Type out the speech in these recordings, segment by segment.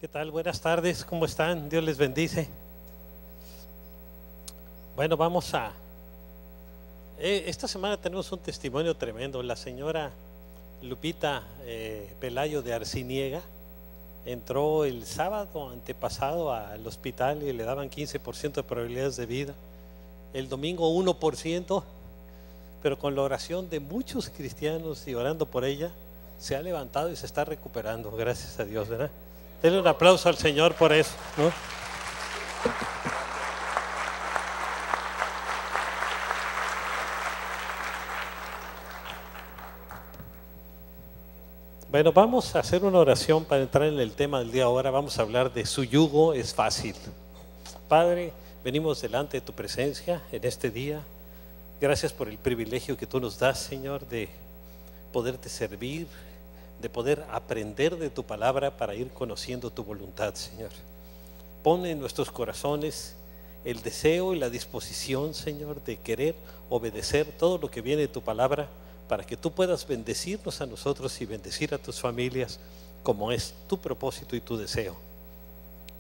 ¿Qué tal? Buenas tardes, ¿cómo están? Dios les bendice. Bueno, esta semana tenemos un testimonio tremendo. La señora Lupita Pelayo de Arciniega entró el sábado antepasado al hospital y le daban 15% de probabilidades de vida. El domingo 1%, pero con la oración de muchos cristianos y orando por ella, se ha levantado y se está recuperando, gracias a Dios, ¿verdad? Denle un aplauso al Señor por eso, ¿no? Bueno, vamos a hacer una oración para entrar en el tema del día ahora. Vamos a hablar de su yugo es fácil. Padre, venimos delante de tu presencia en este día. Gracias por el privilegio que tú nos das, Señor, de poderte servir, de poder aprender de tu palabra para ir conociendo tu voluntad, Señor. Pon en nuestros corazones el deseo y la disposición, Señor, de querer obedecer todo lo que viene de tu palabra, para que tú puedas bendecirnos a nosotros y bendecir a tus familias, como es tu propósito y tu deseo.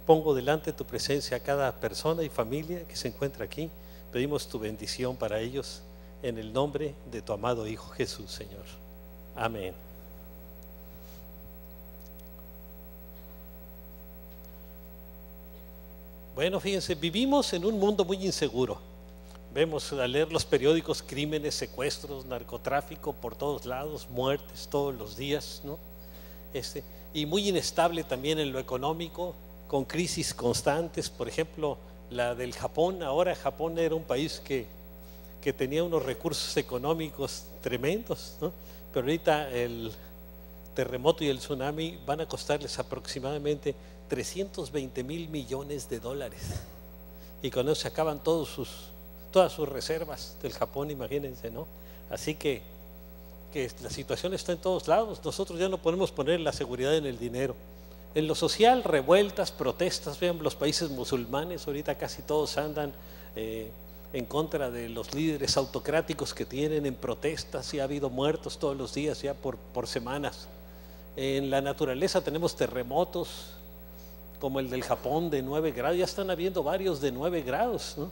Pongo delante de tu presencia a cada persona y familia que se encuentra aquí. Pedimos tu bendición para ellos en el nombre de tu amado Hijo Jesús, Señor. Amén. Bueno, fíjense, vivimos en un mundo muy inseguro. Vemos al leer los periódicos crímenes, secuestros, narcotráfico por todos lados, muertes todos los días, ¿no? Y muy inestable también en lo económico, con crisis constantes. Por ejemplo, la del Japón. Ahora Japón era un país que tenía unos recursos económicos tremendos, ¿no? Pero ahorita el terremoto y el tsunami van a costarles aproximadamente 320,000 millones de dólares. Y con eso se acaban todas sus reservas del Japón, imagínense, ¿no? Así que la situación está en todos lados. Nosotros ya no podemos poner la seguridad en el dinero. En lo social, revueltas, protestas. Vean los países musulmanes, ahorita casi todos andan en contra de los líderes autocráticos que tienen, en protestas, y ha habido muertos todos los días ya por semanas. En la naturaleza tenemos terremotos como el del Japón de 9 grados, ya están habiendo varios de 9 grados, ¿no?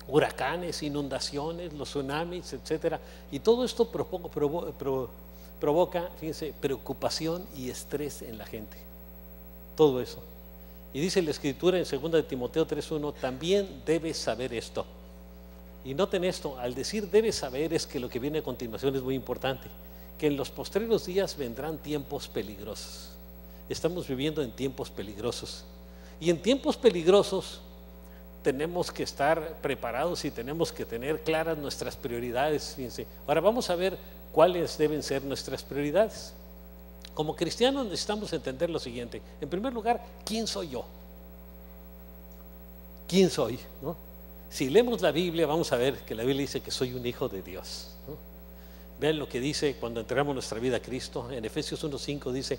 Huracanes, inundaciones, los tsunamis, etcétera. Y todo esto provoca, fíjense, preocupación y estrés en la gente. Todo eso. Y dice la Escritura en 2 de Timoteo 3:1, también debes saber esto. Y noten esto, al decir debes saber, es que lo que viene a continuación es muy importante, que en los postreros días vendrán tiempos peligrosos. Estamos viviendo en tiempos peligrosos. Y en tiempos peligrosos tenemos que estar preparados y tenemos que tener claras nuestras prioridades. Fíjense. Ahora vamos a ver cuáles deben ser nuestras prioridades. Como cristianos necesitamos entender lo siguiente. En primer lugar, ¿quién soy yo? ¿Quién soy? ¿No? Si leemos la Biblia, vamos a ver que la Biblia dice que soy un hijo de Dios, ¿no? Vean lo que dice cuando entregamos nuestra vida a Cristo. En Efesios 1:5 dice,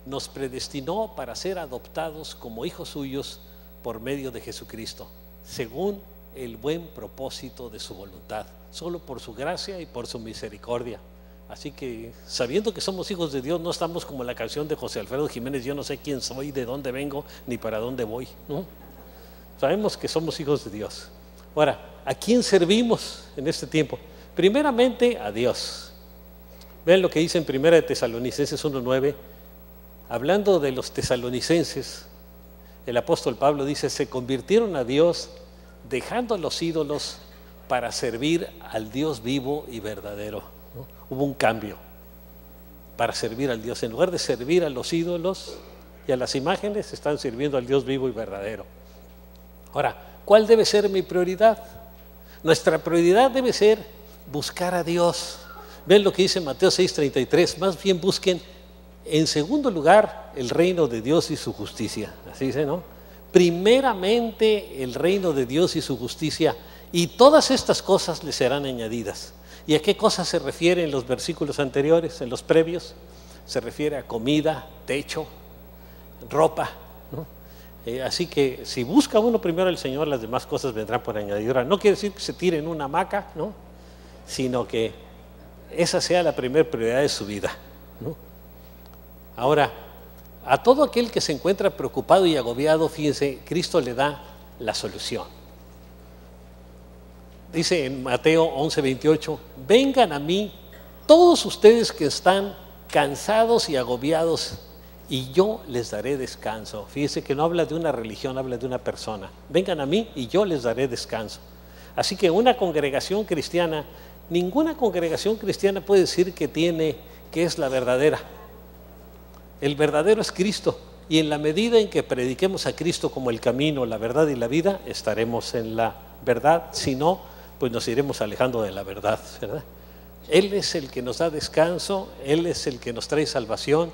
nos predestinó para ser adoptados como hijos suyos por medio de Jesucristo, según el buen propósito de su voluntad, solo por su gracia y por su misericordia. Así que, sabiendo que somos hijos de Dios, no estamos como la canción de José Alfredo Jiménez, yo no sé quién soy, de dónde vengo, ni para dónde voy, ¿no? Sabemos que somos hijos de Dios. Ahora, ¿a quién servimos en este tiempo? Primeramente a Dios. Vean lo que dice en 1 de Tesalonicenses 1:9. Hablando de los tesalonicenses, el apóstol Pablo dice, se convirtieron a Dios dejando los ídolos para servir al Dios vivo y verdadero, ¿no? Hubo un cambio para servir al Dios. En lugar de servir a los ídolos y a las imágenes, están sirviendo al Dios vivo y verdadero. Ahora, ¿cuál debe ser mi prioridad? Nuestra prioridad debe ser buscar a Dios. Ven lo que dice Mateo 6:33, más bien busquen en segundo lugar el reino de Dios y su justicia. Así dice, ¿no? Primeramente el reino de Dios y su justicia, y todas estas cosas les serán añadidas. ¿Y a qué cosas se refiere en los versículos anteriores, en los previos? Se refiere a comida, techo, ropa, ¿no? Así que si busca uno primero al Señor, las demás cosas vendrán por añadidura. No quiere decir que se tire en una hamaca, ¿no? Sino que esa sea la primera prioridad de su vida, ¿no? Ahora, A todo aquel que se encuentra preocupado y agobiado, fíjense, Cristo le da la solución. Dice en Mateo 11:28, vengan a mí todos ustedes que están cansados y agobiados, y yo les daré descanso. Fíjense que no habla de una religión, habla de una persona. Vengan a mí y yo les daré descanso. Así que una congregación cristiana, ninguna congregación cristiana puede decir que es la verdadera. El verdadero es Cristo, y en la medida en que prediquemos a Cristo como el camino, la verdad y la vida, estaremos en la verdad. Si no, pues nos iremos alejando de la verdad, ¿verdad? Él es el que nos da descanso, Él es el que nos trae salvación,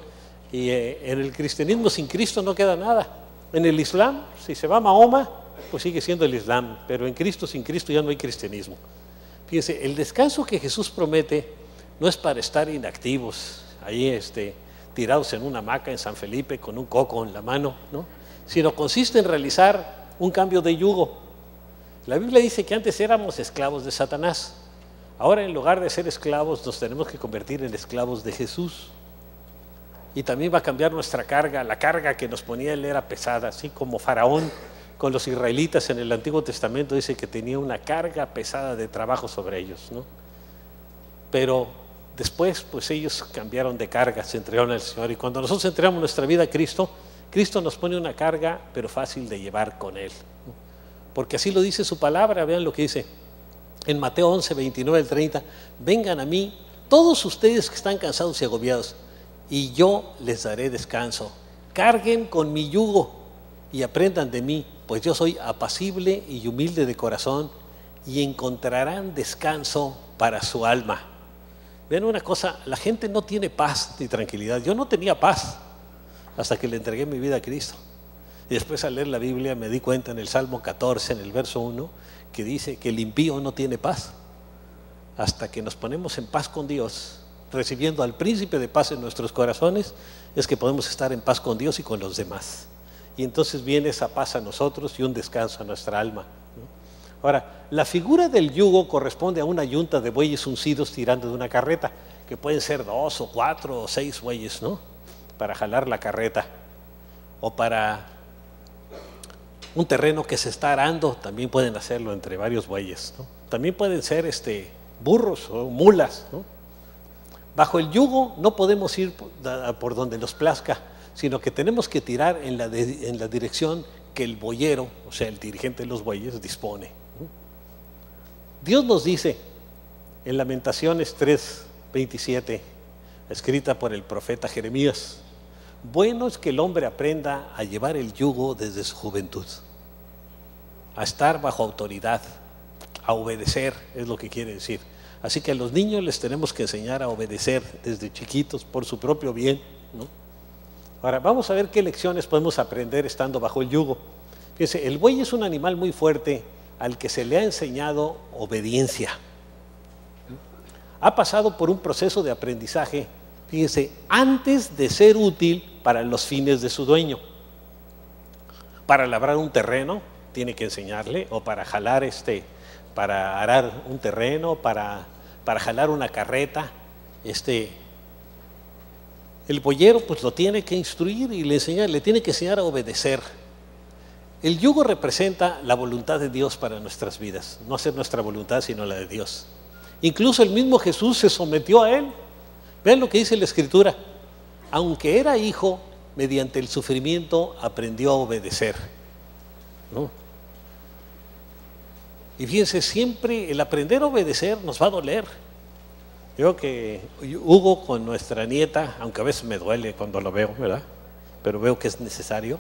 y en el cristianismo sin Cristo no queda nada. En el Islam, si se va a Mahoma, pues sigue siendo el Islam, pero en Cristo, sin Cristo ya no hay cristianismo. Fíjense, el descanso que Jesús promete no es para estar inactivos, ahí tirados en una hamaca en San Felipe con un coco en la mano, ¿no? Sino consiste en realizar un cambio de yugo. La Biblia dice que antes éramos esclavos de Satanás. Ahora, en lugar de ser esclavos, nos tenemos que convertir en esclavos de Jesús. Y también va a cambiar nuestra carga. La carga que nos ponía Él era pesada, así como Faraón con los israelitas en el Antiguo Testamento dice que tenía una carga pesada de trabajo sobre ellos, ¿no? Pero después, pues ellos cambiaron de carga, se entregaron al Señor. Y cuando nosotros entregamos nuestra vida a Cristo, Cristo nos pone una carga, pero fácil de llevar con Él, ¿no? Porque así lo dice su palabra. Vean lo que dice en Mateo 11:29-30, vengan a mí todos ustedes que están cansados y agobiados, y yo les daré descanso. Carguen con mi yugo y aprendan de mí, pues yo soy apacible y humilde de corazón, y encontrarán descanso para su alma. Vean una cosa, la gente no tiene paz ni tranquilidad. Yo no tenía paz hasta que le entregué mi vida a Cristo. Y después, al leer la Biblia, me di cuenta en el Salmo 14, en el verso 1, que dice que el impío no tiene paz. Hasta que nos ponemos en paz con Dios, recibiendo al príncipe de paz en nuestros corazones, es que podemos estar en paz con Dios y con los demás. Y entonces viene esa paz a nosotros y un descanso a nuestra alma, ¿no? Ahora, la figura del yugo corresponde a una yunta de bueyes uncidos tirando de una carreta, que pueden ser 2 o 4 o 6 bueyes, ¿no? Para jalar la carreta. O para un terreno que se está arando, también pueden hacerlo entre varios bueyes, ¿no? También pueden ser burros o mulas, ¿no? Bajo el yugo no podemos ir por donde nos plazca, sino que tenemos que tirar en la dirección que el boyero, o sea, el dirigente de los bueyes, dispone, ¿no? Dios nos dice en Lamentaciones 3:27, escrita por el profeta Jeremías, bueno es que el hombre aprenda a llevar el yugo desde su juventud, a estar bajo autoridad, a obedecer, es lo que quiere decir. Así que a los niños les tenemos que enseñar a obedecer desde chiquitos por su propio bien, ¿no? Ahora, vamos a ver qué lecciones podemos aprender estando bajo el yugo. Fíjense, el buey es un animal muy fuerte al que se le ha enseñado obediencia. Ha pasado por un proceso de aprendizaje, fíjense, antes de ser útil para los fines de su dueño. Para labrar un terreno tiene que enseñarle, o para jalar para arar un terreno, para jalar una carreta. El boyero pues lo tiene que instruir y le tiene que enseñar a obedecer. El yugo representa la voluntad de Dios para nuestras vidas, no hacer nuestra voluntad sino la de Dios. Incluso el mismo Jesús se sometió a él. Vean lo que dice la Escritura: aunque era hijo, mediante el sufrimiento aprendió a obedecer, ¿no? Y fíjense, siempre el aprender a obedecer nos va a doler. Yo que Hugo con nuestra nieta, aunque a veces me duele cuando lo veo, ¿verdad? Pero veo que es necesario.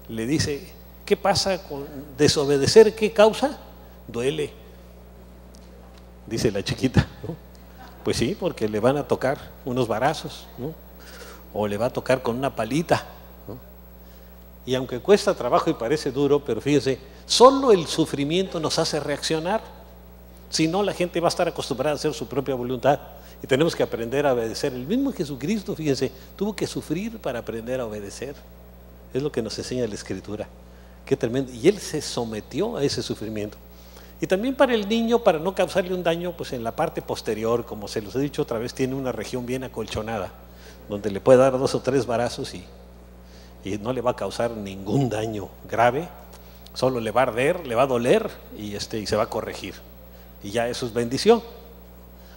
Le dice, ¿qué pasa con desobedecer? ¿Qué causa? Duele, dice la chiquita, ¿no? Pues sí, porque le van a tocar unos varazos, ¿no? O le va a tocar con una palita, ¿no? Y aunque cuesta trabajo y parece duro, pero fíjense, solo el sufrimiento nos hace reaccionar. Si no, la gente va a estar acostumbrada a hacer su propia voluntad y tenemos que aprender a obedecer. El mismo Jesucristo, fíjense, tuvo que sufrir para aprender a obedecer. Es lo que nos enseña la Escritura. Qué tremendo. Y Él se sometió a ese sufrimiento. Y también para el niño, para no causarle un daño, pues en la parte posterior, como se los he dicho otra vez, tiene una región bien acolchonada, donde le puede dar 2 o 3 varazos y no le va a causar ningún daño grave, solo le va a arder, le va a doler y se va a corregir. Y ya eso es bendición.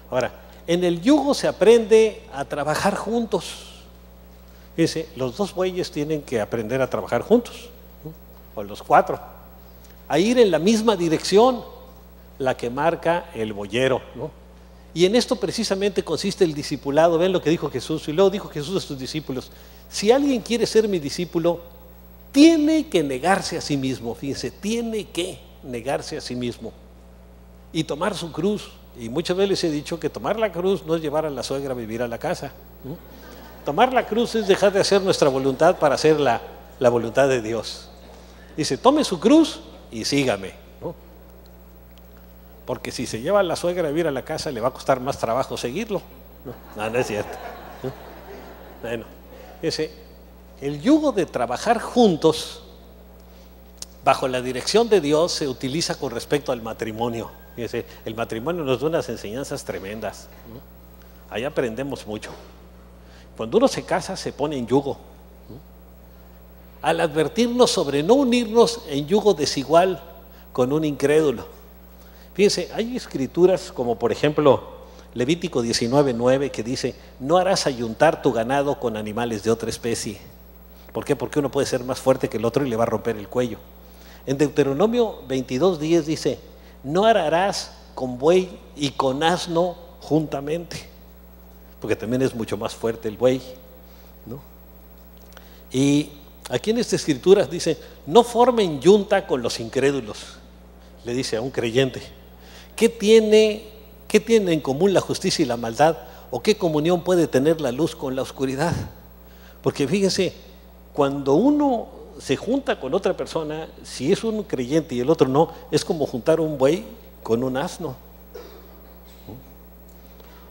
Ahora, en el yugo se aprende a trabajar juntos. Fíjense, los 2 bueyes tienen que aprender a trabajar juntos, ¿no? O los 4, a ir en la misma dirección, la que marca el boyero, ¿no? Y en esto precisamente consiste el discipulado. Ven lo que dijo Jesús, y luego dijo Jesús a sus discípulos: si alguien quiere ser mi discípulo, tiene que negarse a sí mismo. Fíjense, tiene que negarse a sí mismo y tomar su cruz. Y muchas veces les he dicho que tomar la cruz no es llevar a la suegra a vivir a la casa, ¿no? Tomar la cruz es dejar de hacer nuestra voluntad para hacer la voluntad de Dios. Dice, tome su cruz y sígame, ¿no? Porque si se lleva a la suegra a vivir a la casa, le va a costar más trabajo seguirlo. No es cierto, ¿no? Bueno, el yugo de trabajar juntos bajo la dirección de Dios se utiliza con respecto al matrimonio. Fíjese, el matrimonio nos da unas enseñanzas tremendas, ¿no? Ahí aprendemos mucho. Cuando uno se casa, se pone en yugo, ¿no? Al advertirnos sobre no unirnos en yugo desigual con un incrédulo. Fíjense, hay escrituras como por ejemplo Levítico 19:9 que dice: no harás ayuntar tu ganado con animales de otra especie. ¿Por qué? Porque uno puede ser más fuerte que el otro y le va a romper el cuello. En Deuteronomio 22:10 dice: no ararás con buey y con asno juntamente, porque también es mucho más fuerte el buey, ¿no? Y aquí en esta escritura dice: no formen yunta con los incrédulos. Le dice a un creyente: ¿qué tiene en común la justicia y la maldad? ¿O qué comunión puede tener la luz con la oscuridad? Porque fíjense, cuando uno se junta con otra persona, si es un creyente y el otro no, es como juntar un buey con un asno, ¿no?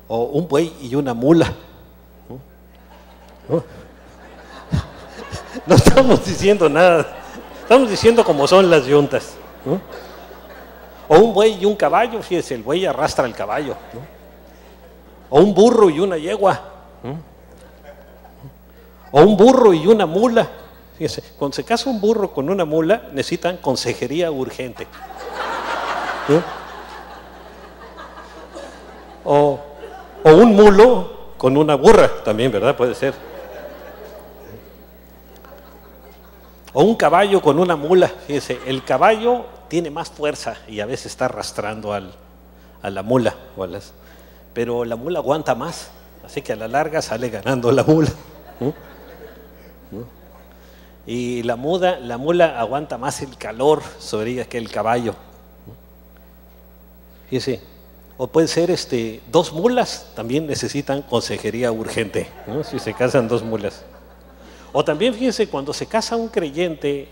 O un buey y una mula, ¿no? No estamos diciendo nada, estamos diciendo cómo son las yuntas, ¿no? O un buey y un caballo, fíjese, el buey arrastra el caballo, ¿no? O un burro y una yegua, ¿no? O un burro y una mula. Fíjese, cuando se casa un burro con una mula, necesitan consejería urgente, ¿no? O un mulo con una burra, también, ¿verdad? Puede ser. O un caballo con una mula. Fíjese, el caballo tiene más fuerza y a veces está arrastrando a la mula, pero la mula aguanta más, así que a la larga sale ganando la mula, ¿no? Y la mula aguanta más el calor sobre ella que el caballo, ¿no? Fíjese, o puede ser 2 mulas, también necesitan consejería urgente, ¿no? Si se casan 2 mulas. O también fíjense, cuando se casa un creyente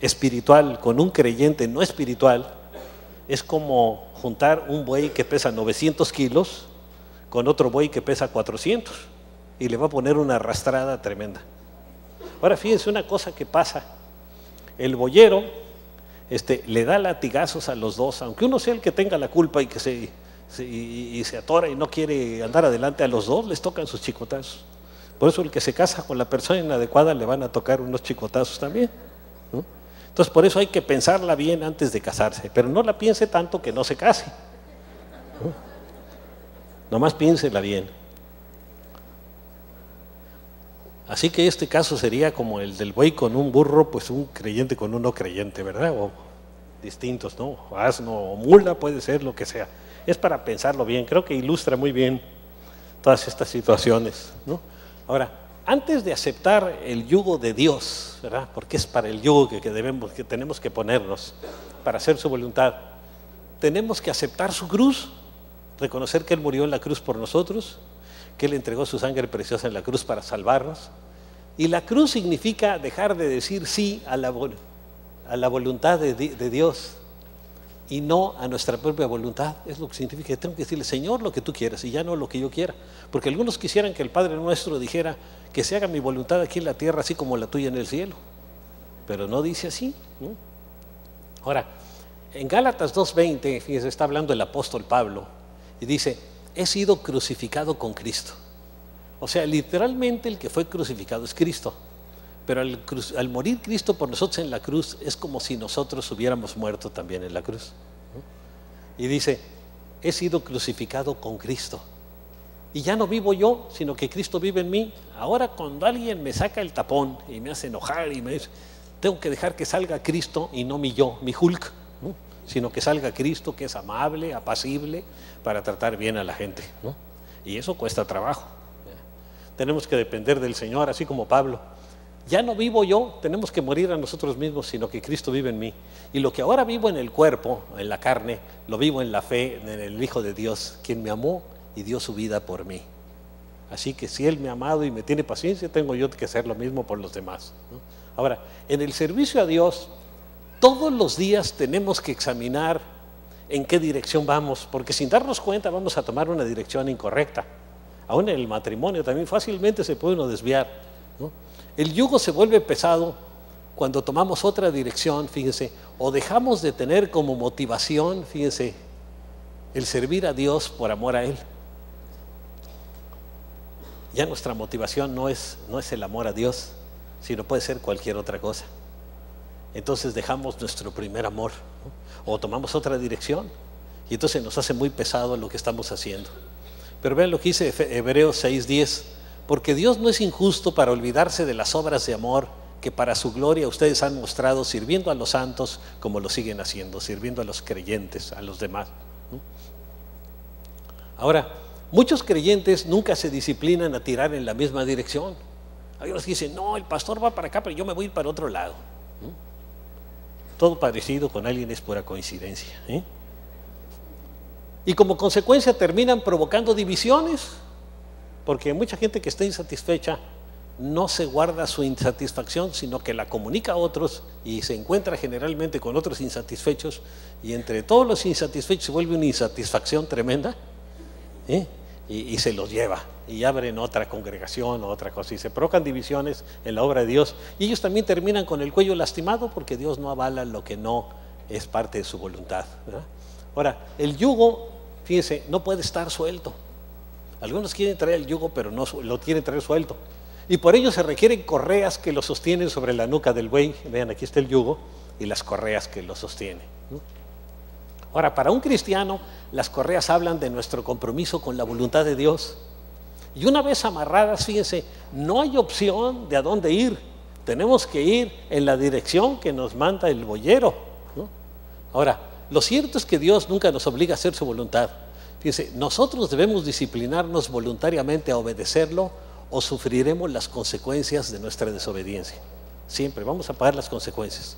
espiritual con un creyente no espiritual, es como juntar un buey que pesa 900 kilos con otro buey que pesa 400 y le va a poner una arrastrada tremenda. Ahora fíjense una cosa que pasa: el boyero le da latigazos a los dos, aunque uno sea el que tenga la culpa y que se atora y no quiere andar adelante, a los dos les tocan sus chicotazos. Por eso el que se casa con la persona inadecuada le van a tocar unos chicotazos también, ¿no? Entonces por eso hay que pensarla bien antes de casarse, pero no la piense tanto que no se case, ¿no? Nomás piénsela bien. Así que este caso sería como el del buey con un burro, pues un creyente con un no creyente, ¿verdad? O distintos, ¿no? O asno o mula, puede ser lo que sea. Es para pensarlo bien, creo que ilustra muy bien todas estas situaciones, ¿no? Ahora, antes de aceptar el yugo de Dios, ¿verdad? Porque es para el yugo que tenemos que ponernos para hacer su voluntad, tenemos que aceptar su cruz, reconocer que Él murió en la cruz por nosotros, que Él entregó su sangre preciosa en la cruz para salvarnos. Y la cruz significa dejar de decir sí a la voluntad de Dios y no a nuestra propia voluntad. Es lo que significa que tengo que decirle: Señor, lo que tú quieras y ya no lo que yo quiera. Porque algunos quisieran que el Padre Nuestro dijera: que se haga mi voluntad aquí en la tierra así como la tuya en el cielo. Pero no dice así, ¿no? Ahora, en Gálatas 2:20, fíjese, está hablando el apóstol Pablo y dice: he sido crucificado con Cristo. O sea, literalmente el que fue crucificado es Cristo. Pero al morir Cristo por nosotros en la cruz, es como si nosotros hubiéramos muerto también en la cruz, ¿no? Y dice, he sido crucificado con Cristo. Y ya no vivo yo, sino que Cristo vive en mí. Ahora cuando alguien me saca el tapón y me hace enojar y me dice, tengo que dejar que salga Cristo y no mi yo, mi Hulk, ¿no? Sino que salga Cristo, que es amable, apacible, para tratar bien a la gente, ¿no? Y eso cuesta trabajo. Tenemos que depender del Señor, así como Pablo. Ya no vivo yo, tenemos que morir a nosotros mismos, sino que Cristo vive en mí. Y lo que ahora vivo en el cuerpo, en la carne, lo vivo en la fe, en el Hijo de Dios, quien me amó y dio su vida por mí. Así que si Él me ha amado y me tiene paciencia, tengo yo que hacer lo mismo por los demás, ¿no? Ahora, en el servicio a Dios, todos los días tenemos que examinar en qué dirección vamos, porque sin darnos cuenta vamos a tomar una dirección incorrecta. Aún en el matrimonio también fácilmente se puede uno desviar, ¿no? El yugo se vuelve pesado cuando tomamos otra dirección, fíjense, o dejamos de tener como motivación, fíjense, el servir a Dios por amor a Él. Ya nuestra motivación no es el amor a Dios, sino puede ser cualquier otra cosa. Entonces dejamos nuestro primer amor, ¿no? O tomamos otra dirección y entonces nos hace muy pesado lo que estamos haciendo. Pero vean lo que dice Hebreos 6:10, porque Dios no es injusto para olvidarse de las obras de amor que para su gloria ustedes han mostrado sirviendo a los santos como lo siguen haciendo, sirviendo a los creyentes, a los demás, ¿no? Ahora, muchos creyentes nunca se disciplinan a tirar en la misma dirección. Hay unos que dicen, no, el pastor va para acá, pero yo me voy a ir para otro lado, ¿no? Todo parecido con alguien es pura coincidencia, ¿eh? Y como consecuencia terminan provocando divisiones, porque mucha gente que está insatisfecha no se guarda su insatisfacción, sino que la comunica a otros y se encuentra generalmente con otros insatisfechos, y entre todos los insatisfechos se vuelve una insatisfacción tremenda, ¿eh? Y se los lleva y abren otra congregación o otra cosa y se provocan divisiones en la obra de Dios, y ellos también terminan con el cuello lastimado porque Dios no avala lo que no es parte de su voluntad, ¿verdad? Ahora, el yugo, fíjense, no puede estar suelto. Algunos quieren traer el yugo, pero no lo quieren traer suelto, y por ello se requieren correas que lo sostienen sobre la nuca del buey. Vean, aquí está el yugo y las correas que lo sostienen, ¿no? Ahora, para un cristiano, las correas hablan de nuestro compromiso con la voluntad de Dios. Y una vez amarradas, fíjense, no hay opción de a dónde ir. Tenemos que ir en la dirección que nos manda el boyero, ¿no? Ahora, lo cierto es que Dios nunca nos obliga a hacer su voluntad. Fíjense, nosotros debemos disciplinarnos voluntariamente a obedecerlo o sufriremos las consecuencias de nuestra desobediencia. Siempre vamos a pagar las consecuencias.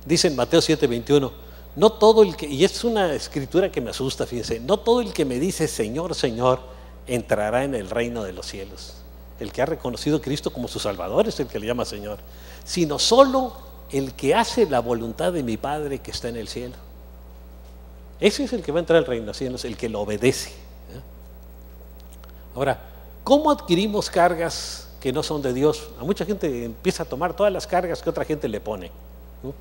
Dice en Mateo 7:21, no todo el que, y es una escritura que me asusta, fíjense, no todo el que me dice Señor, Señor, entrará en el reino de los cielos. El que ha reconocido a Cristo como su Salvador es el que le llama Señor, sino solo el que hace la voluntad de mi Padre que está en el cielo. Ese es el que va a entrar al reino de los cielos, el que lo obedece, ¿eh? Ahora, ¿cómo adquirimos cargas que no son de Dios? A mucha gente empieza a tomar todas las cargas que otra gente le pone, ¿no?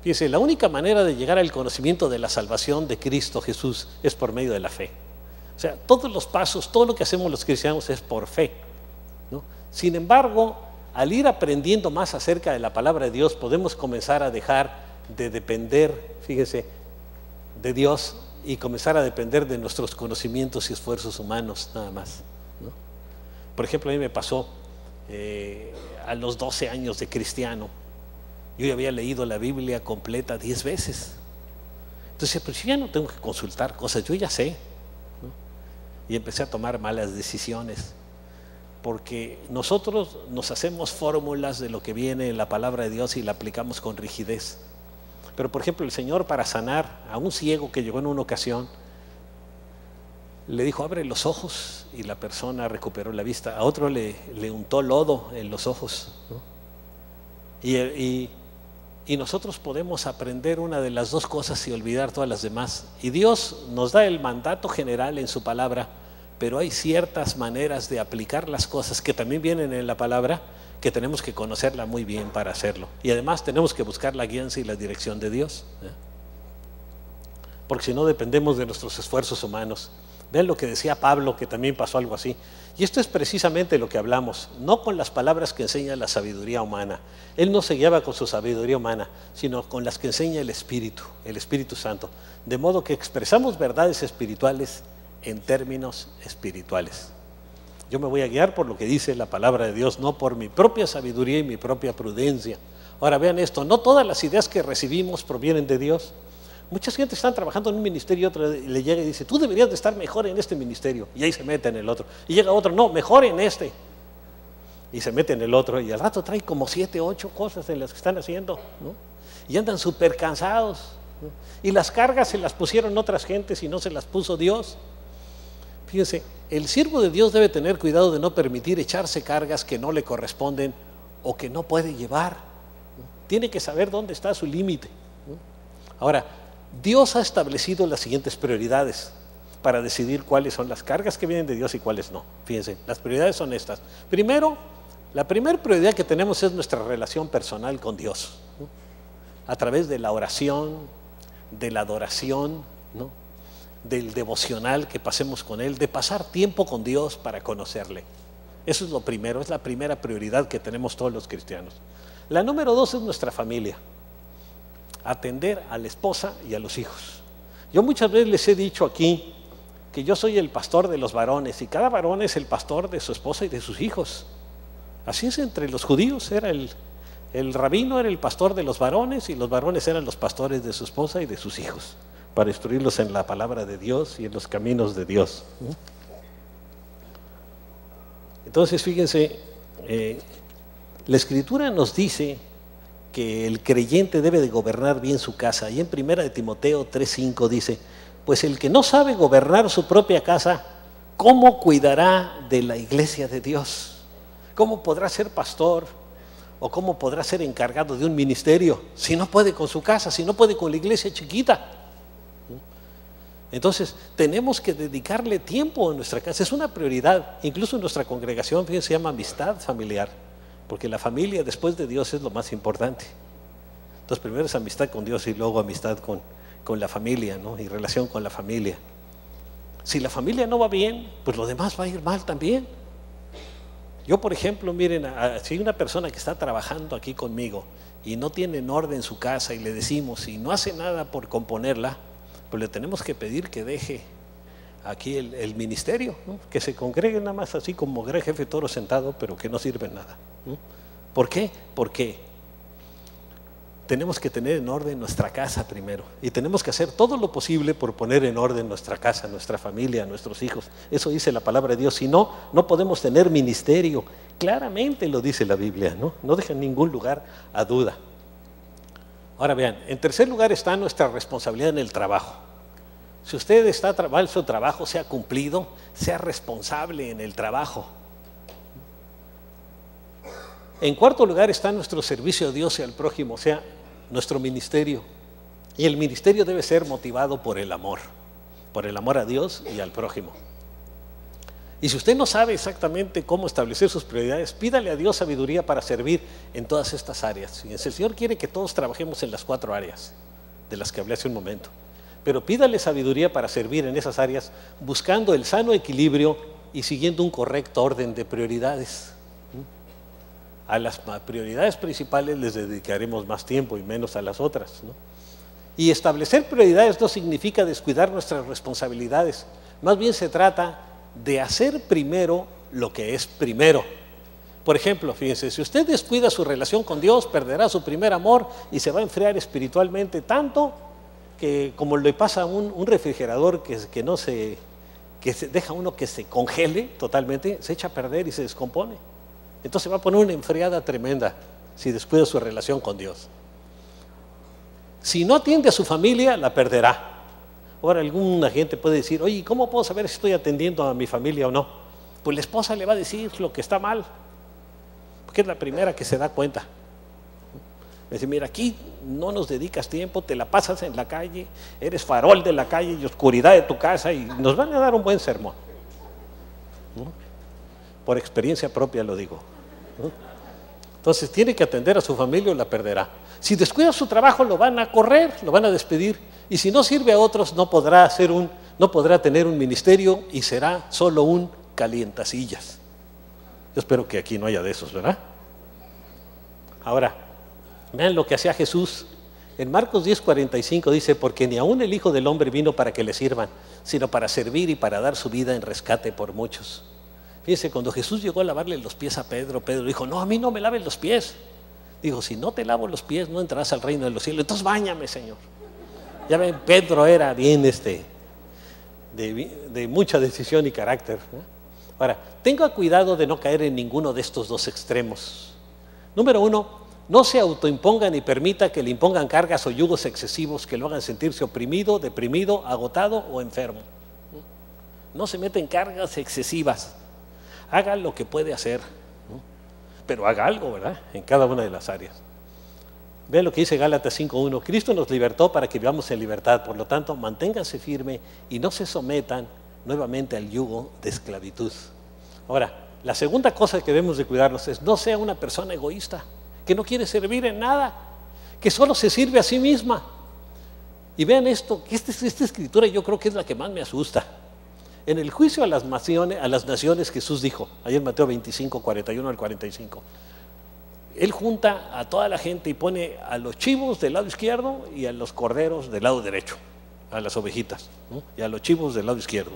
Fíjense, la única manera de llegar al conocimiento de la salvación de Cristo Jesús es por medio de la fe. O sea, todos los pasos, todo lo que hacemos los cristianos es por fe, ¿no? Sin embargo, al ir aprendiendo más acerca de la palabra de Dios, podemos comenzar a dejar de depender, fíjense, de Dios y comenzar a depender de nuestros conocimientos y esfuerzos humanos nada más, ¿no? Por ejemplo, a mí me pasó a los 12 años de cristiano. Yo ya había leído la Biblia completa 10 veces. Entonces, pues yo ya no tengo que consultar cosas, yo ya sé, ¿no? Y empecé a tomar malas decisiones, porque nosotros nos hacemos fórmulas de lo que viene en la palabra de Dios y la aplicamos con rigidez. Pero, por ejemplo, el Señor, para sanar a un ciego que llegó en una ocasión, le dijo, abre los ojos, y la persona recuperó la vista. A otro le untó lodo en los ojos, ¿no? Y nosotros podemos aprender una de las dos cosas y olvidar todas las demás. Y Dios nos da el mandato general en su palabra, pero hay ciertas maneras de aplicar las cosas que también vienen en la palabra, que tenemos que conocerla muy bien para hacerlo. Y además tenemos que buscar la guianza y la dirección de Dios, ¿eh? Porque si no dependemos de nuestros esfuerzos humanos. Vean lo que decía Pablo, que también pasó algo así. Y esto es precisamente lo que hablamos, no con las palabras que enseña la sabiduría humana. Él no se guiaba con su sabiduría humana, sino con las que enseña el Espíritu Santo. De modo que expresamos verdades espirituales en términos espirituales. Yo me voy a guiar por lo que dice la palabra de Dios, no por mi propia sabiduría y mi propia prudencia. Ahora vean esto, no todas las ideas que recibimos provienen de Dios. Mucha gente está trabajando en un ministerio y otra le llega y dice, tú deberías de estar mejor en este ministerio. Y ahí se mete en el otro. Y llega otro, no, mejor en este. Y se mete en el otro. Y al rato trae como 7, 8 cosas en las que están haciendo, ¿no? Y andan súper cansados, ¿no? Y las cargas se las pusieron otras gentes y no se las puso Dios. Fíjense, el siervo de Dios debe tener cuidado de no permitir echarse cargas que no le corresponden o que no puede llevar, ¿no? Tiene que saber dónde está su límite, ¿no? Ahora, Dios ha establecido las siguientes prioridades para decidir cuáles son las cargas que vienen de Dios y cuáles no. Fíjense, las prioridades son estas. Primero, la primera prioridad que tenemos es nuestra relación personal con Dios, ¿no? A través de la oración, de la adoración, ¿no? Del devocional que pasemos con Él, de pasar tiempo con Dios para conocerle. Eso es lo primero, es la primera prioridad que tenemos todos los cristianos. La número 2 es nuestra familia. Atender a la esposa y a los hijos. Yo muchas veces les he dicho aquí que yo soy el pastor de los varones y cada varón es el pastor de su esposa y de sus hijos. Así es entre los judíos, era el rabino era el pastor de los varones y los varones eran los pastores de su esposa y de sus hijos, para instruirlos en la palabra de Dios y en los caminos de Dios. Entonces fíjense, la Escritura nos dice que el creyente debe de gobernar bien su casa. Y en 1 Timoteo 3:5 dice, pues el que no sabe gobernar su propia casa, ¿cómo cuidará de la iglesia de Dios? ¿Cómo podrá ser pastor o cómo podrá ser encargado de un ministerio si no puede con su casa, si no puede con la iglesia chiquita? Entonces tenemos que dedicarle tiempo a nuestra casa, es una prioridad. Incluso en nuestra congregación, fíjense, se llama amistad familiar, porque la familia después de Dios es lo más importante. Entonces primero es amistad con Dios y luego amistad con la familia, ¿no? Y relación con la familia. Si la familia no va bien, pues lo demás va a ir mal también. Yo, por ejemplo, miren, si hay una persona que está trabajando aquí conmigo y no tiene en orden su casa y le decimos y no hace nada por componerla, pues le tenemos que pedir que deje aquí el ministerio, ¿no? Que se congregue nada más así como gran jefe toro sentado, pero que no sirve nada, ¿no? ¿Por qué? Porque tenemos que tener en orden nuestra casa primero y tenemos que hacer todo lo posible por poner en orden nuestra casa, nuestra familia, nuestros hijos. Eso dice la palabra de Dios. Si no, no podemos tener ministerio. Claramente lo dice la Biblia, ¿no? No deja en ningún lugar a duda. Ahora vean, en tercer lugar está nuestra responsabilidad en el trabajo. Si usted está en su trabajo, sea cumplido, sea responsable en el trabajo. En cuarto lugar está nuestro servicio a Dios y al prójimo, o sea, nuestro ministerio. Y el ministerio debe ser motivado por el amor a Dios y al prójimo. Y si usted no sabe exactamente cómo establecer sus prioridades, pídale a Dios sabiduría para servir en todas estas áreas. Y el Señor quiere que todos trabajemos en las 4 áreas de las que hablé hace un momento. Pero pídale sabiduría para servir en esas áreas, buscando el sano equilibrio y siguiendo un correcto orden de prioridades. A las prioridades principales les dedicaremos más tiempo y menos a las otras, ¿no? Y establecer prioridades no significa descuidar nuestras responsabilidades. Más bien se trata de hacer primero lo que es primero. Por ejemplo, fíjense, si usted descuida su relación con Dios, perderá su primer amor y se va a enfriar espiritualmente tanto que, como le pasa a un refrigerador que se deja uno que se congele totalmente, se echa a perder y se descompone. Entonces va a poner una enfriada tremenda si descuida su relación con Dios. Si no atiende a su familia, la perderá. Ahora alguna gente puede decir, oye, ¿cómo puedo saber si estoy atendiendo a mi familia o no? Pues la esposa le va a decir lo que está mal, porque es la primera que se da cuenta. Me dice, mira, aquí no nos dedicas tiempo, te la pasas en la calle, eres farol de la calle y oscuridad de tu casa, y nos van a dar un buen sermón, ¿no? Por experiencia propia lo digo, ¿no? Entonces tiene que atender a su familia o la perderá. Si descuida su trabajo, lo van a correr, lo van a despedir. Y si no sirve a otros, no podrá ser un no podrá tener un ministerio y será solo un calientasillas. Yo espero que aquí no haya de esos, ¿verdad? Ahora, vean lo que hacía Jesús. En Marcos 10:45 dice, porque ni aun el Hijo del Hombre vino para que le sirvan, sino para servir y para dar su vida en rescate por muchos. Fíjense, cuando Jesús llegó a lavarle los pies a Pedro, Pedro dijo, no, a mí no me laves los pies. Dijo, si no te lavo los pies, no entrarás al reino de los cielos. Entonces báñame, Señor. Ya ven, Pedro era bien de mucha decisión y carácter, ¿no? Ahora, tenga cuidado de no caer en ninguno de estos dos extremos. Número uno, no se autoimponga ni permita que le impongan cargas o yugos excesivos que lo hagan sentirse oprimido, deprimido, agotado o enfermo. No se meten cargas excesivas. Haga lo que puede hacer, ¿no? Pero haga algo, ¿verdad? En cada una de las áreas. Vean lo que dice Gálatas 5:1. Cristo nos libertó para que vivamos en libertad. Por lo tanto, manténganse firme y no se sometan nuevamente al yugo de esclavitud. Ahora, la segunda cosa que debemos de cuidarnos es no sea una persona egoísta, que no quiere servir en nada, que solo se sirve a sí misma. Y vean esto, que esta escritura yo creo que es la que más me asusta. En el juicio a las naciones Jesús dijo, ahí en Mateo 25:41 al 45, Él junta a toda la gente y pone a los chivos del lado izquierdo y a los corderos del lado derecho, a las ovejitas, ¿no? Y a los chivos del lado izquierdo.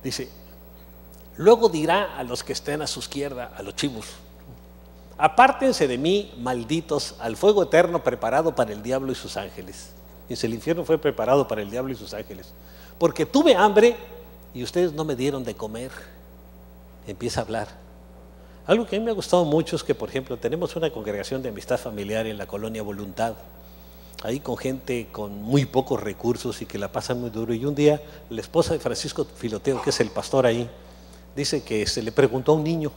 Dice, luego dirá a los que estén a su izquierda, a los chivos, apártense de mí, malditos, al fuego eterno preparado para el diablo y sus ángeles. Dice, el infierno fue preparado para el diablo y sus ángeles. Porque tuve hambre y ustedes no me dieron de comer. Empieza a hablar. Algo que a mí me ha gustado mucho es que, por ejemplo, tenemos una congregación de amistad familiar en la colonia Voluntad, ahí con gente con muy pocos recursos y que la pasan muy duro. Y un día la esposa de Francisco Filoteo, que es el pastor ahí, dice que se le preguntó a un niño,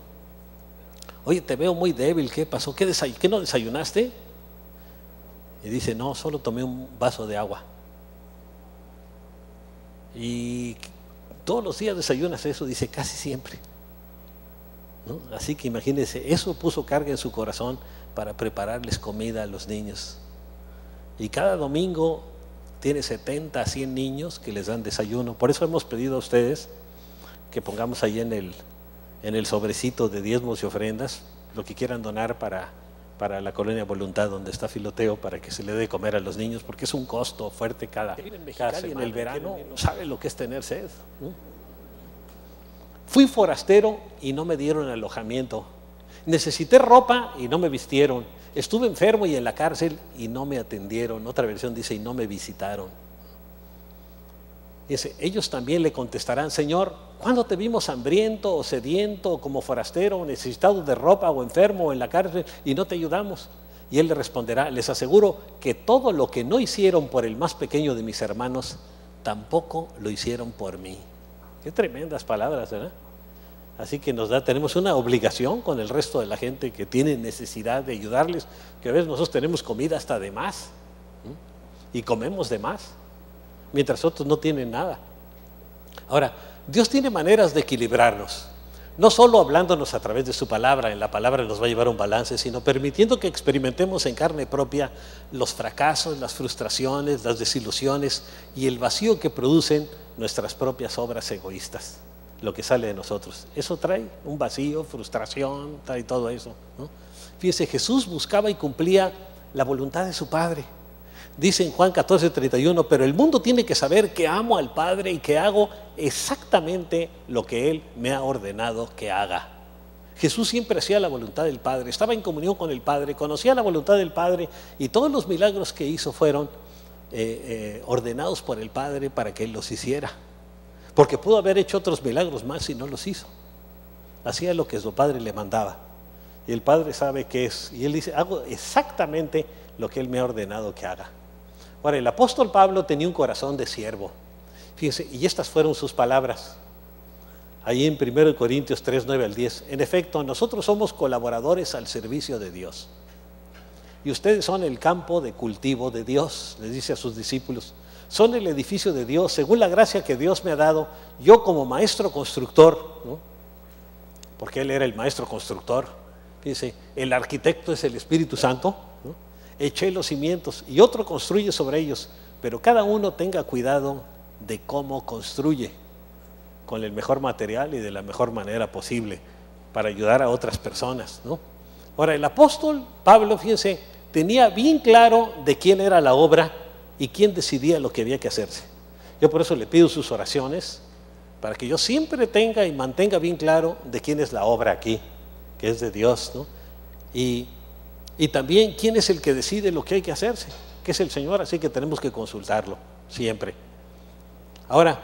oye, te veo muy débil, ¿qué pasó? ¿Qué no desayunaste? Y dice, no, solo tomé un vaso de agua. Y todos los días desayunas eso, dice, casi siempre, ¿no? Así que imagínense, eso puso carga en su corazón para prepararles comida a los niños. Y cada domingo tiene 70 a 100 niños que les dan desayuno. Por eso hemos pedido a ustedes que pongamos ahí en el sobrecito de diezmos y ofrendas lo que quieran donar para la colonia Voluntad, donde está Filoteo, para que se le dé de comer a los niños, porque es un costo fuerte cada semana. En el verano no sabe lo que es tener sed, ¿no? Fui forastero y no me dieron alojamiento. Necesité ropa y no me vistieron. Estuve enfermo y en la cárcel y no me atendieron. Otra versión dice, y no me visitaron. Dice, ellos también le contestarán, Señor, ¿cuándo te vimos hambriento o sediento o como forastero o necesitado de ropa o enfermo o en la cárcel y no te ayudamos? Y él le responderá, les aseguro que todo lo que no hicieron por el más pequeño de mis hermanos, tampoco lo hicieron por mí. Qué tremendas palabras, ¿verdad? Así que tenemos una obligación con el resto de la gente que tiene necesidad de ayudarles, que a veces nosotros tenemos comida hasta de más, ¿no? Y comemos de más, mientras otros no tienen nada. Ahora, Dios tiene maneras de equilibrarnos, no solo hablándonos a través de su palabra, en la palabra nos va a llevar un balance, sino permitiendo que experimentemos en carne propia los fracasos, las frustraciones, las desilusiones y el vacío que producen nuestras propias obras egoístas, lo que sale de nosotros. Eso trae un vacío, frustración, trae todo eso, ¿no? Fíjese, Jesús buscaba y cumplía la voluntad de su Padre. Dice en Juan 14:31, pero el mundo tiene que saber que amo al Padre y que hago exactamente lo que Él me ha ordenado que haga. Jesús siempre hacía la voluntad del Padre, estaba en comunión con el Padre, conocía la voluntad del Padre y todos los milagros que hizo fueron ordenados por el Padre para que Él los hiciera. Porque pudo haber hecho otros milagros más y no los hizo. Hacía lo que su Padre le mandaba. Y el Padre sabe qué es. Y Él dice, hago exactamente lo que Él me ha ordenado que haga. Ahora, el apóstol Pablo tenía un corazón de siervo. Fíjense, y estas fueron sus palabras. Ahí en 1 Corintios 3, 9 al 10. En efecto, nosotros somos colaboradores al servicio de Dios. Y ustedes son el campo de cultivo de Dios, les dice a sus discípulos. Son el edificio de Dios, según la gracia que Dios me ha dado, yo como maestro constructor, ¿no? Porque Él era el maestro constructor. Fíjense, el arquitecto es el Espíritu Santo, ¿no? Eché los cimientos y otro construye sobre ellos. pero cada uno tenga cuidado de cómo construye, con el mejor material y de la mejor manera posible, para ayudar a otras personas, ¿no? Ahora, el apóstol Pablo, fíjense, tenía bien claro de quién era la obra y quién decidía lo que había que hacerse. Yo por eso le pido sus oraciones, para que yo siempre tenga y mantenga bien claro de quién es la obra aquí, que es de Dios, ¿no? Y también quién es el que decide lo que hay que hacerse, que es el Señor, así que tenemos que consultarlo siempre. Ahora,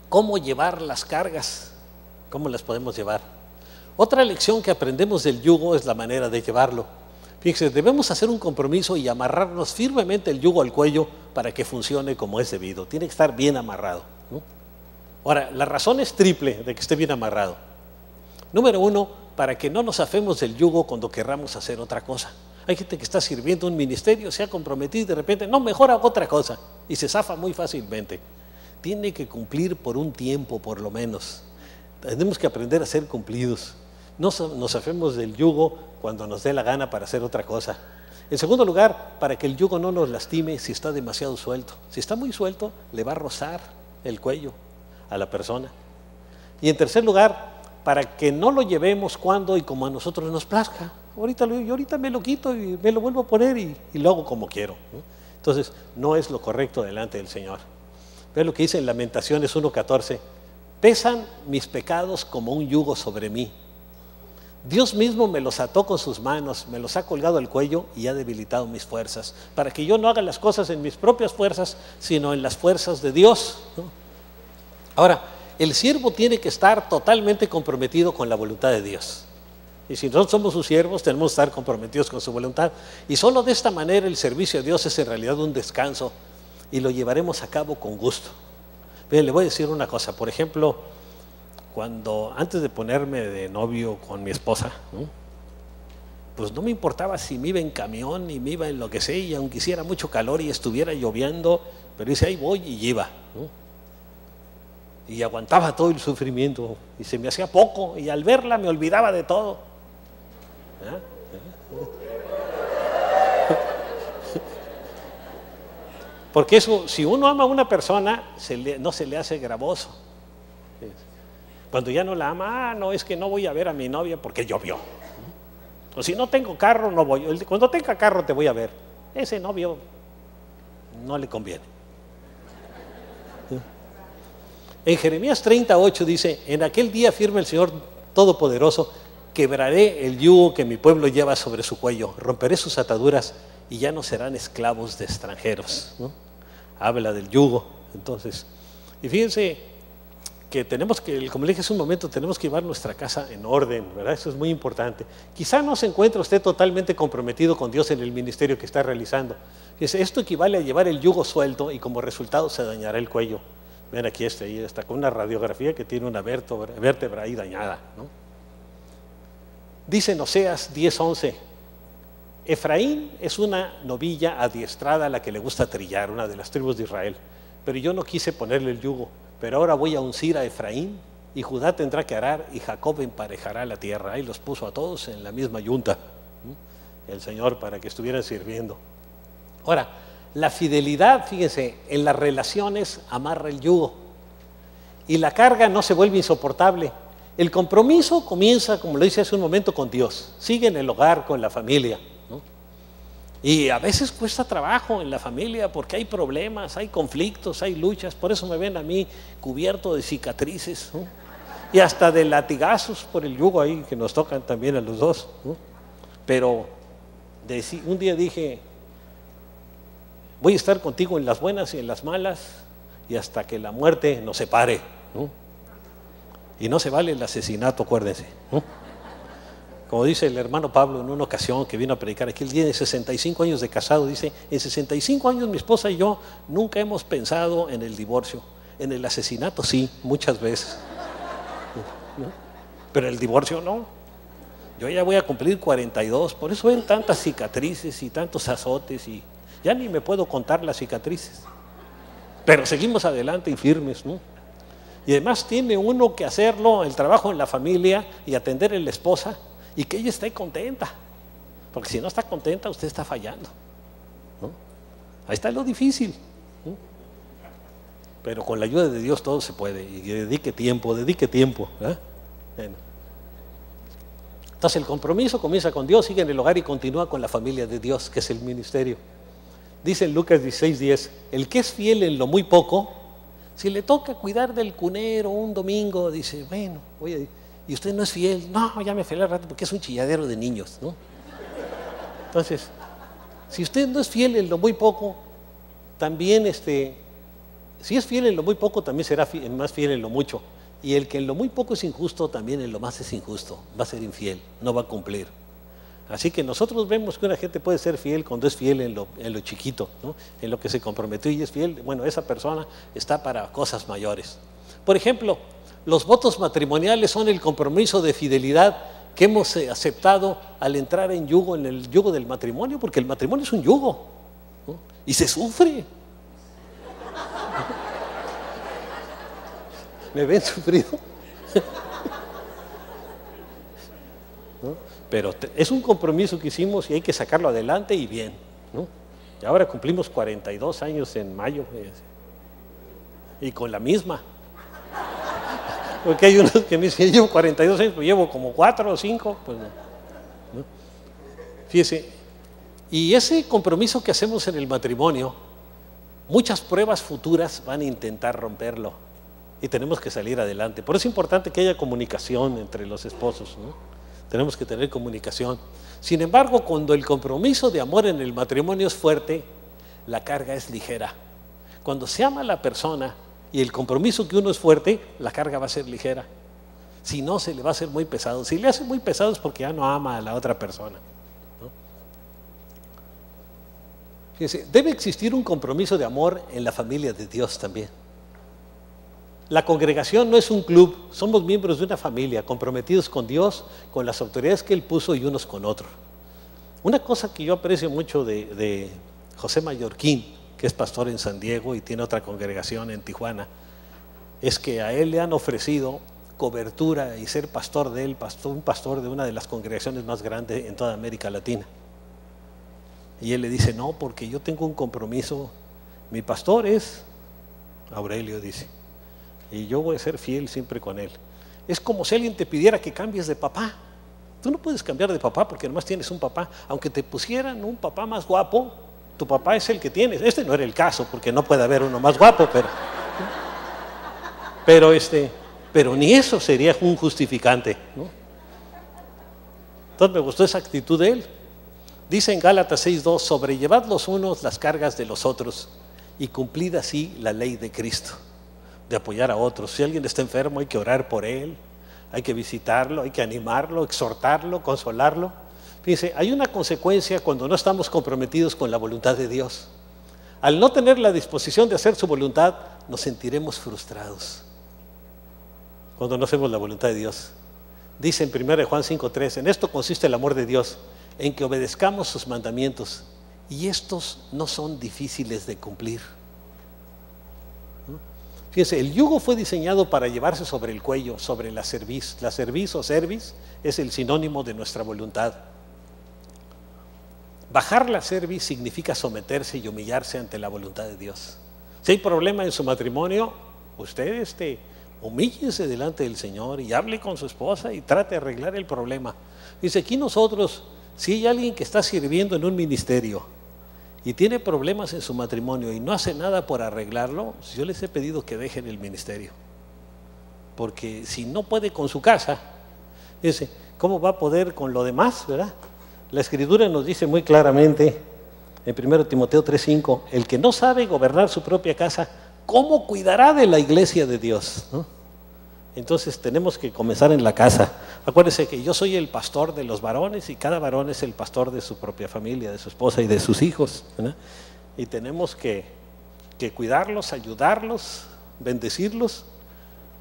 ¿cómo llevar las cargas? ¿Cómo las podemos llevar? Otra lección que aprendemos del yugo es la manera de llevarlo. Fíjense, debemos hacer un compromiso y amarrarnos firmemente el yugo al cuello para que funcione como es debido. Tiene que estar bien amarrado, ¿no? Ahora, la razón es triple de que esté bien amarrado. Número uno, para que no nos afemos del yugo cuando querramos hacer otra cosa. Hay gente que está sirviendo un ministerio, se ha comprometido y de repente, no, mejor hago otra cosa, y se zafa muy fácilmente. Tiene que cumplir por un tiempo, por lo menos. Tenemos que aprender a ser cumplidos. No nos afemos del yugo cuando nos dé la gana para hacer otra cosa. En segundo lugar, para que el yugo no nos lastime si está demasiado suelto. Si está muy suelto, le va a rozar el cuello a la persona. Y en tercer lugar, para que no lo llevemos cuando y como a nosotros nos plazca. Ahorita me lo quito y me lo vuelvo a poner y lo hago como quiero, ¿no? Entonces, no es lo correcto delante del Señor. Vean lo que dice en Lamentaciones 1:14. Pesan mis pecados como un yugo sobre mí. Dios mismo me los ató con sus manos, me los ha colgado al cuello y ha debilitado mis fuerzas, para que yo no haga las cosas en mis propias fuerzas, sino en las fuerzas de Dios, ¿no? Ahora, el siervo tiene que estar totalmente comprometido con la voluntad de Dios. Y si nosotros somos sus siervos, tenemos que estar comprometidos con su voluntad. Y solo de esta manera el servicio a Dios es en realidad un descanso y lo llevaremos a cabo con gusto. Bien, le voy a decir una cosa. Por ejemplo, antes de ponerme de novio con mi esposa, ¿no?, pues no me importaba si me iba en camión ni me iba en lo que sea, y aunque hiciera mucho calor y estuviera lloviendo, pero dice, ahí voy, y iba, ¿no? Y aguantaba todo el sufrimiento y se me hacía poco, y al verla me olvidaba de todo. Porque eso, si uno ama a una persona, no se le hace gravoso. Cuando ya no la ama, no, es que no voy a ver a mi novia porque llovió. O si no tengo carro, no voy. Cuando tenga carro te voy a ver. Ese novio no le conviene. En Jeremías 30:8 dice, en aquel día afirma el Señor Todopoderoso, quebraré el yugo que mi pueblo lleva sobre su cuello, romperé sus ataduras y ya no serán esclavos de extranjeros, ¿no? Habla del yugo. Entonces, y fíjense que tenemos que, como le dije hace un momento, tenemos que llevar nuestra casa en orden, ¿verdad? Eso es muy importante. Quizá no se encuentre usted totalmente comprometido con Dios en el ministerio que está realizando. Fíjense, esto equivale a llevar el yugo suelto y como resultado se dañará el cuello. Ven aquí ahí está con una radiografía que tiene una vértebra ahí dañada, ¿no? Dice en Oseas 10:11, Efraín es una novilla adiestrada a la que le gusta trillar, una de las tribus de Israel, pero yo no quise ponerle el yugo, pero ahora voy a uncir a Efraín y Judá tendrá que arar y Jacob emparejará la tierra. Ahí los puso a todos en la misma yunta, ¿no?, el Señor, para que estuvieran sirviendo. Ahora, la fidelidad, fíjense, en las relaciones amarra el yugo y la carga no se vuelve insoportable. El compromiso comienza, como lo hice hace un momento, con Dios. Sigue en el hogar, con la familia, ¿no? Y a veces cuesta trabajo en la familia porque hay problemas, hay conflictos, hay luchas. Por eso me ven a mí cubierto de cicatrices, ¿no?, y hasta de latigazos por el yugo ahí que nos tocan también a los dos, ¿no? Pero un día dije, voy a estar contigo en las buenas y en las malas y hasta que la muerte nos separe, ¿no? Y no se vale el asesinato, acuérdense, ¿no? Como dice el hermano Pablo en una ocasión que vino a predicar aquí, él tiene 65 años de casado, dice, en 65 años mi esposa y yo nunca hemos pensado en el divorcio. En el asesinato sí, muchas veces, ¿no? Pero el divorcio no. Yo ya voy a cumplir 42, por eso ven tantas cicatrices y tantos azotes y ya ni me puedo contar las cicatrices. Pero seguimos adelante y firmes, ¿no? Y además tiene uno que hacerlo, el trabajo en la familia y atender a la esposa y que ella esté contenta. Porque si no está contenta, usted está fallando, ¿no? Ahí está lo difícil. pero con la ayuda de Dios todo se puede. Y dedique tiempo, ¿verdad? Bueno. Entonces el compromiso comienza con Dios, sigue en el hogar y continúa con la familia de Dios, que es el ministerio. Dice en Lucas 16:10, el que es fiel en lo muy poco, si le toca cuidar del cunero un domingo, dice, bueno, y usted no es fiel, no, ya me fui al rato porque es un chilladero de niños, ¿no? Entonces, si usted no es fiel en lo muy poco, también si es fiel en lo muy poco, también será más fiel en lo mucho. Y el que en lo muy poco es injusto, también en lo más es injusto, va a ser infiel, no va a cumplir. Así que nosotros vemos que una gente puede ser fiel cuando es fiel en lo chiquito, ¿no? En lo que se comprometió y es fiel. Bueno, esa persona está para cosas mayores. Por ejemplo, los votos matrimoniales son el compromiso de fidelidad que hemos aceptado al entrar en el yugo del matrimonio, porque el matrimonio es un yugo, ¿no? Y se sufre. ¿Me ven sufrido? ¿No? Pero es un compromiso que hicimos y hay que sacarlo adelante y bien, ¿no? Y ahora cumplimos 42 años en mayo, y con la misma. Porque hay unos que me dicen, llevo 42 años, pues llevo como 4 o 5, pues no. ¿No? Fíjese, y ese compromiso que hacemos en el matrimonio, muchas pruebas futuras van a intentar romperlo. Y tenemos que salir adelante. Por eso es importante que haya comunicación entre los esposos, ¿no? Tenemos que tener comunicación. Sin embargo, cuando el compromiso de amor en el matrimonio es fuerte, la carga es ligera. Cuando se ama a la persona y el compromiso que uno es fuerte, la carga va a ser ligera. Si no, se le va a hacer muy pesado. Si le hace muy pesado es porque ya no ama a la otra persona, ¿no? Fíjese, debe existir un compromiso de amor en la familia de Dios también. La congregación no es un club, somos miembros de una familia, comprometidos con Dios, con las autoridades que Él puso y unos con otros. Una cosa que yo aprecio mucho de José Mallorquín, que es pastor en San Diego y tiene otra congregación en Tijuana, es que a él le han ofrecido cobertura y ser pastor de él, un pastor de una de las congregaciones más grandes en toda América Latina. Y él le dice, no, porque yo tengo un compromiso, mi pastor es Aurelio, dice, y yo voy a ser fiel siempre con él. Es como si alguien te pidiera que cambies de papá. Tú no puedes cambiar de papá porque nomás tienes un papá. Aunque te pusieran un papá más guapo, tu papá es el que tienes. Este no era el caso porque no puede haber uno más guapo, pero ni eso sería un justificante, ¿no? Entonces me gustó esa actitud de él. Dice en Gálatas 6:2, sobrellevad los unos las cargas de los otros y cumplid así la ley de Cristo, de apoyar a otros. Si alguien está enfermo hay que orar por él, hay que visitarlo, hay que animarlo, exhortarlo, consolarlo. Fíjense, hay una consecuencia cuando no estamos comprometidos con la voluntad de Dios. Al no tener la disposición de hacer su voluntad, nos sentiremos frustrados cuando no hacemos la voluntad de Dios. Dice en 1 Juan 5:3, en esto consiste el amor de Dios, en que obedezcamos sus mandamientos, y estos no son difíciles de cumplir. Fíjense, el yugo fue diseñado para llevarse sobre el cuello, sobre la cerviz. La cerviz o cerviz es el sinónimo de nuestra voluntad. Bajar la cerviz significa someterse y humillarse ante la voluntad de Dios. Si hay problema en su matrimonio, usted humíllese delante del Señor y hable con su esposa y trate de arreglar el problema. Dice, aquí nosotros, si hay alguien que está sirviendo en un ministerio y tiene problemas en su matrimonio y no hace nada por arreglarlo, yo les he pedido que dejen el ministerio. Porque si no puede con su casa, dice, ¿cómo va a poder con lo demás, verdad? La Escritura nos dice muy claramente, en 1 Timoteo 3:5, el que no sabe gobernar su propia casa, ¿cómo cuidará de la iglesia de Dios? ¿No? Entonces tenemos que comenzar en la casa. Acuérdense que yo soy el pastor de los varones y cada varón es el pastor de su propia familia, de su esposa y de sus hijos, ¿verdad? Y tenemos que cuidarlos, ayudarlos, bendecirlos.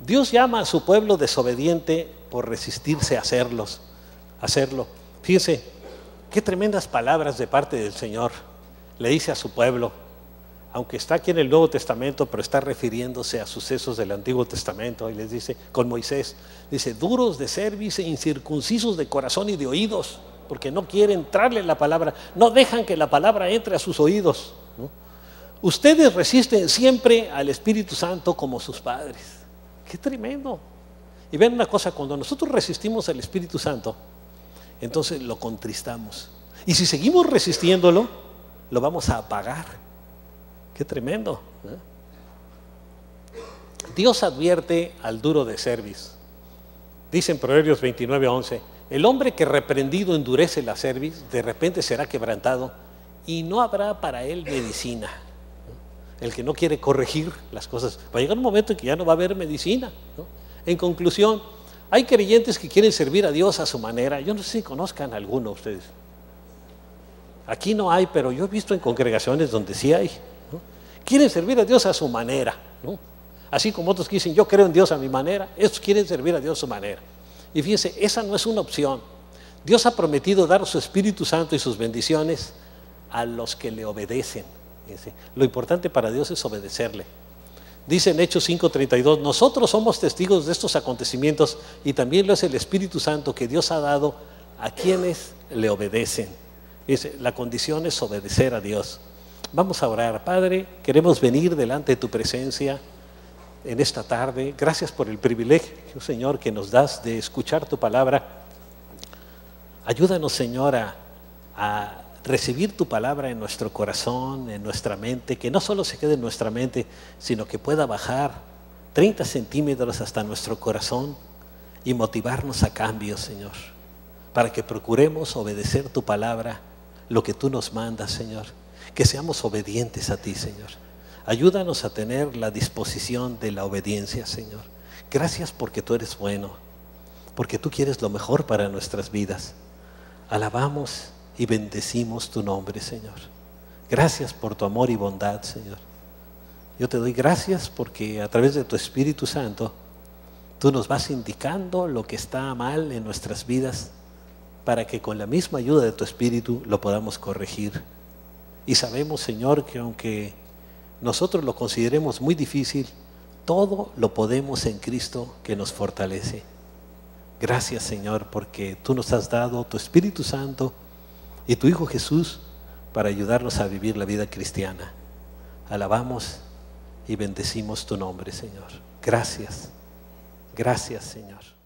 Dios llama a su pueblo desobediente por resistirse a hacerlo. Fíjense, qué tremendas palabras de parte del Señor. Le dice a su pueblo, aunque está aquí en el Nuevo Testamento, pero está refiriéndose a sucesos del Antiguo Testamento, y les dice, con Moisés, dice, duros de cerviz e incircuncisos de corazón y de oídos, porque no quieren entrarle la palabra, no dejan que la palabra entre a sus oídos, ¿no? Ustedes resisten siempre al Espíritu Santo como sus padres. ¡Qué tremendo! Y vean una cosa, cuando nosotros resistimos al Espíritu Santo, entonces lo contristamos. Y si seguimos resistiéndolo, lo vamos a apagar. ¡Qué tremendo! Dios advierte al duro de cerviz. Dice en Proverbios 29:11, el hombre que reprendido endurece la cerviz, de repente será quebrantado y no habrá para él medicina. El que no quiere corregir las cosas, va a llegar un momento en que ya no va a haber medicina, ¿no? En conclusión, hay creyentes que quieren servir a Dios a su manera. Yo no sé si conozcan a alguno de ustedes. Aquí no hay, pero yo he visto en congregaciones donde sí hay, ¿no? Quieren servir a Dios a su manera, ¿no? Así como otros que dicen, yo creo en Dios a mi manera, estos quieren servir a Dios a su manera. Y fíjense, esa no es una opción. Dios ha prometido dar su Espíritu Santo y sus bendiciones a los que le obedecen. Fíjense, lo importante para Dios es obedecerle. Dice en Hechos 5:32, nosotros somos testigos de estos acontecimientos y también lo es el Espíritu Santo que Dios ha dado a quienes le obedecen. Dice, la condición es obedecer a Dios. Vamos a orar. Padre, queremos venir delante de tu presencia en esta tarde. Gracias por el privilegio, Señor, que nos das de escuchar tu palabra. Ayúdanos, Señor, a recibir tu palabra en nuestro corazón, en nuestra mente, que no solo se quede en nuestra mente, sino que pueda bajar 30 centímetros hasta nuestro corazón y motivarnos a cambios, Señor, para que procuremos obedecer tu palabra, lo que tú nos mandas, Señor, que seamos obedientes a ti, Señor. Ayúdanos a tener la disposición de la obediencia, Señor. Gracias porque tú eres bueno, porque tú quieres lo mejor para nuestras vidas. Alabamos y bendecimos tu nombre, Señor. Gracias por tu amor y bondad, Señor. Yo te doy gracias porque a través de tu Espíritu Santo tú nos vas indicando lo que está mal en nuestras vidas para que con la misma ayuda de tu Espíritu lo podamos corregir. Y sabemos, Señor, que aunque nosotros lo consideremos muy difícil, todo lo podemos en Cristo que nos fortalece. Gracias, Señor, porque tú nos has dado tu Espíritu Santo y tu Hijo Jesús para ayudarnos a vivir la vida cristiana. Alabamos y bendecimos tu nombre, Señor. Gracias, gracias, Señor.